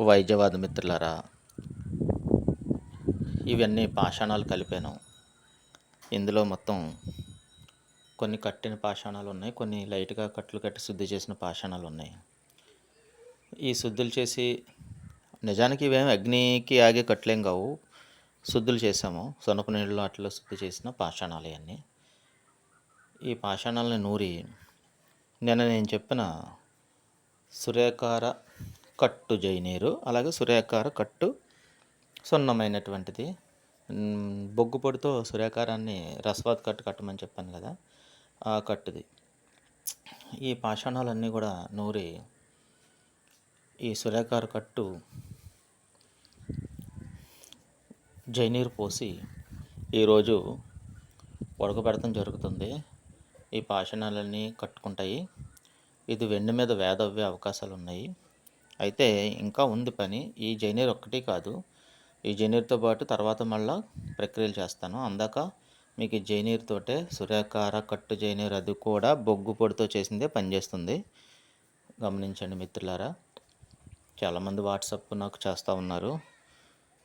వైద్యవాద మిత్రులారా, ఇవన్నీ పాషాణాలు కలిపాను. ఇందులో మొత్తం కొన్ని కట్టిన పాషాణాలు ఉన్నాయి, కొన్ని లైట్గా కట్లు కట్టి శుద్ధి చేసిన పాషాణాలు ఉన్నాయి. ఈ శుద్ధులు చేసి నిజానికి ఇవేం అగ్నికి ఆగే కట్లేం కావు, శుద్ధులు చేసాము. సొనపు నీళ్ళు అట్లా శుద్ధి చేసిన పాషాణాలు ఇవన్నీ. ఈ పాషాణాలని నూరి నేను చెప్పిన సూర్యాకార కట్టు జైనీరు, అలాగే సూర్యాకార కట్టు సున్నమైనటువంటిది, బొగ్గు పొడితో సూర్యాకారాన్ని రసవాత్ కట్టు కట్టమని చెప్పాను కదా, ఆ కట్టుది. ఈ పాషాణాలన్నీ కూడా నూరి ఈ సూర్యాకార కట్టు జైనీరు పోసి ఈరోజు ఉడకబెడతం జరుగుతుంది. ఈ పాషాణాలన్నీ కట్టుకుంటాయి. ఇది వెండి మీద వేదవ్వే అవకాశాలు ఉన్నాయి. అయితే ఇంకా ఉంది పని. ఈ జైనీర్ ఒక్కటి కాదు, ఈ జైనీర్తో పాటు తర్వాత మళ్ళా ప్రక్రియలు చేస్తాను. అందాక మీకు ఈ జైనీర్ తోటే సూర్యాకార కట్టు జైనీర్, అది కూడా బొగ్గు పొడితో చేసిందే పనిచేస్తుంది. గమనించండి మిత్రులారా. చాలామంది వాట్సాప్ నాకు చేస్తూ ఉన్నారు,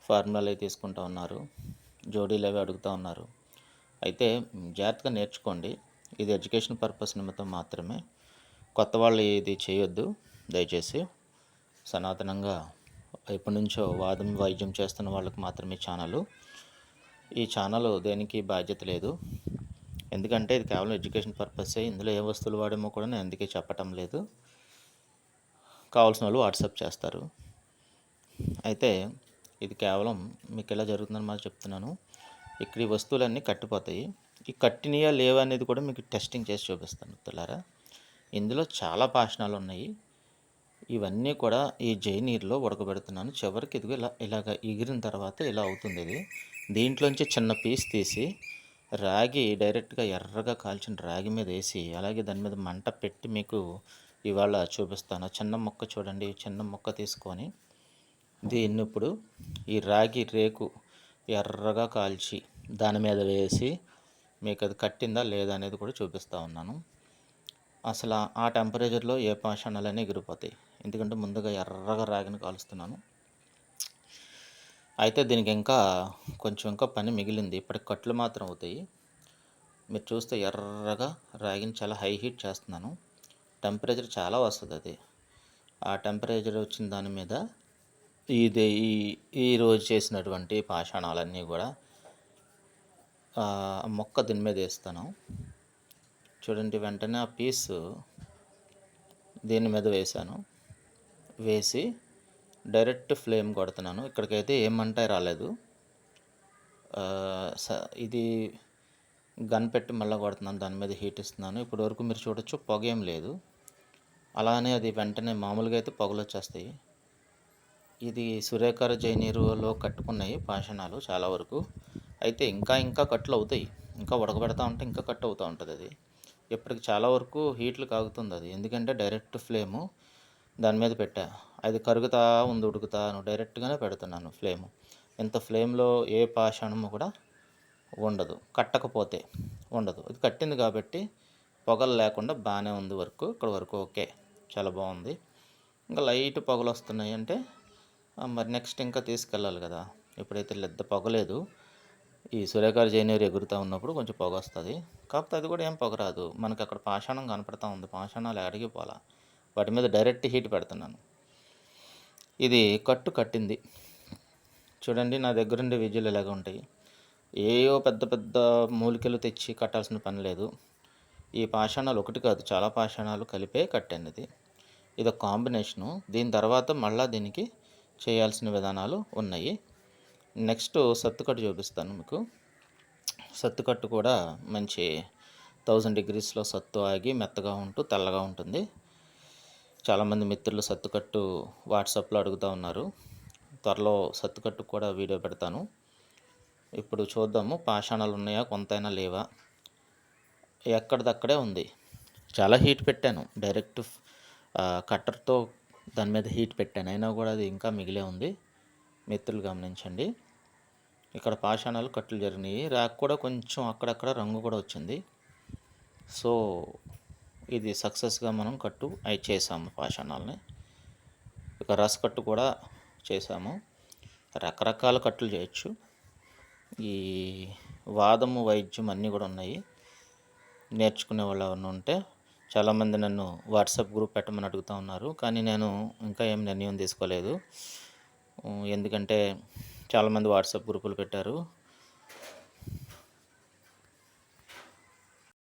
ఫార్ములాలు అవి తీసుకుంటూ ఉన్నారు, జోడీలు అవి అడుగుతూ ఉన్నారు. అయితే జాగ్రత్తగా నేర్చుకోండి. ఇది ఎడ్యుకేషన్ పర్పస్ నిమిత్తం మాత్రమే. కొత్త వాళ్ళు ఇది చేయొద్దు దయచేసి. సనాతనంగా ఎప్పటి నుంచో వాదం వైద్యం చేస్తున్న వాళ్ళకి మాత్రమే ఛానల్. ఈ ఛానల్ దేనికి బాధ్యత లేదు, ఎందుకంటే ఇది కేవలం ఎడ్యుకేషన్ పర్పసే. ఇందులో ఏ వస్తువులు వాడేమో కూడా నేను అందుకే చెప్పటం లేదు. కావాల్సిన వాళ్ళు వాట్సాప్ చేస్తారు. అయితే ఇది కేవలం మీకు ఎలా జరుగుతుందని మాకు చెప్తున్నాను. ఇక్కడ ఈ వస్తువులన్నీ కట్టిపోతాయి. ఈ కట్టినయా లేవా అనేది కూడా మీకు టెస్టింగ్ చేసి చూపిస్తాను మిత్రులారా. ఇందులో చాలా పాషాణాలు ఉన్నాయి. ఇవన్నీ కూడా ఈ జైనీర్లో ఉడకబెడుతున్నాను. చివరికి ఇదిగో ఇలాగ ఎగిరిన తర్వాత ఇలా అవుతుంది. ఇది దీంట్లోంచి చిన్న పీస్ తీసి రాగి డైరెక్ట్గా ఎర్రగా కాల్చిన రాగి మీద వేసి, అలాగే దాని మీద మంట పెట్టి మీకు ఇవాళ చూపిస్తాను. చిన్న మొక్క చూడండి, చిన్న మొక్క తీసుకొని దీన్ని ఇప్పుడు ఈ రాగి రేకు ఎర్రగా కాల్చి దాని మీద వేసి మీకు అది కట్టిందా లేదా అనేది కూడా చూపిస్తూ ఉన్నాను. అసలు ఆ టెంపరేచర్లో ఏ పాషాణాలన్నీ ఎగిరిపోతాయి, ఎందుకంటే ముందుగా ఎర్రగా రాగిని కాలుస్తున్నాను. అయితే దీనికి ఇంకా పని మిగిలింది. ఇప్పటికి కట్లు మాత్రం అవుతాయి. మీరు చూస్తే ఎర్రగా రాగిని చాలా హై హీట్ చేస్తున్నాను. టెంపరేచర్ చాలా వస్తుంది. అది ఆ టెంపరేచర్ వచ్చిన దాని మీద ఇది ఈరోజు చేసినటువంటి పాషాణాలన్నీ కూడా మొక్క దీని మీద వేస్తాను. చూడండి, వెంటనే ఆ పీసు దీని మీద వేసాను. వేసి డైరెక్ట్ ఫ్లేమ్ కొడుతున్నాను. ఇక్కడికైతే ఏం మంట రాలేదు. ఇది గన్ పెట్టి మళ్ళీ కొడుతున్నాను, దాని మీద హీట్ ఇస్తున్నాను. ఇప్పటి వరకు మీరు చూడొచ్చు, పొగ ఏం లేదు. అలానే అది వెంటనే మామూలుగా అయితే పొగలు వచ్చేస్తాయి. ఇది సూర్యాకార జైనీరులో కట్టుకున్నాయి పాషాణాలు చాలా వరకు. అయితే ఇంకా కట్లు అవుతాయి. ఇంకా ఉడకబెడతా ఉంటే ఇంకా కట్ అవుతూ ఉంటుంది. అది ఇప్పటికి చాలా వరకు హీట్లు కాగుతుంది అది, ఎందుకంటే డైరెక్ట్ ఫ్లేము దాని మీద పెట్టా. అది కరుగుతా ఉంది, ఉడుకుతాను డైరెక్ట్గానే పెడుతున్నాను ఫ్లేము. ఇంత ఫ్లేమ్లో ఏ పాషాణము కూడా ఉండదు, కట్టకపోతే ఉండదు. ఇది కట్టింది కాబట్టి పొగలు లేకుండా బాగానే ఉంది. ఇక్కడ వరకు ఓకే, చాలా బాగుంది. ఇంకా లైట్ పొగలు వస్తున్నాయి అంటే మరి నెక్స్ట్ ఇంకా తీసుకెళ్ళాలి కదా. ఎప్పుడైతే పెద్ద పొగలేదు, ఈ సూర్యాకార జైనీరు ఎగురుతూ ఉన్నప్పుడు కొంచెం పొగ వస్తుంది. కాకపోతే అది కూడా ఏం పొగ రాదు. మనకు అక్కడ పాషాణం కనపడతా ఉంది, పాషాణాలు అడిగిపోలా, వాటి మీద డైరెక్ట్ హీట్ పెడుతున్నాను. ఇది కట్టింది చూడండి. నా దగ్గరుండే విజులు ఇలాగ ఉంటాయి. ఏయో పెద్ద పెద్ద మూలికలు తెచ్చి కట్టాల్సిన పని లేదు. ఈ పాషాణాలు ఒకటి కాదు, చాలా పాషాణాలు కలిపే కట్టాను. ఇది ఒక కాంబినేషను. దీని తర్వాత మళ్ళీ దీనికి చేయాల్సిన విధానాలు ఉన్నాయి. నెక్స్ట్ సత్తుకట్టు చూపిస్తాను మీకు. సత్తుకట్టు కూడా మంచి 1000 degreesలో సత్తు ఆగి మెత్తగా ఉంటూ తెల్లగా ఉంటుంది. చాలామంది మిత్రులు సత్తుకట్టు వాట్సాప్లో అడుగుతూ ఉన్నారు. త్వరలో సత్తుకట్టు కూడా వీడియో పెడతాను. ఇప్పుడు చూద్దాము, పాషాణాలు ఉన్నాయా, కొంతైనా లేవా. ఎక్కడిదక్కడే ఉంది. చాలా హీట్ పెట్టాను, డైరెక్ట్ కట్టర్తో దాని మీద హీట్ పెట్టాను, అయినా కూడా అది ఇంకా మిగిలే ఉంది. మిత్రులు గమనించండి. ఇక్కడ పాషాణాలు కట్లు జరిగినాయి. రాక్ కూడా కొంచెం అక్కడక్కడ రంగు కూడా వచ్చింది. సో ఇది సక్సెస్గా మనం కట్టు చేసాము పాషాణాలని. ఇక రసకట్టు కూడా చేశాము. రకరకాల కట్లు చేయొచ్చు. ఈ వాదము, వైద్యం అన్నీ కూడా ఉన్నాయి. నేర్చుకునే వాళ్ళు ఎవరైనా ఉంటే చాలామంది నన్ను వాట్సాప్ గ్రూప్ పెట్టమని అడుగుతూ ఉన్నారు. కానీ నేను ఇంకా ఏం నిర్ణయం తీసుకోలేదు. ఎందుకంటే చాలామంది వాట్సాప్ గ్రూపులు పెట్టారు.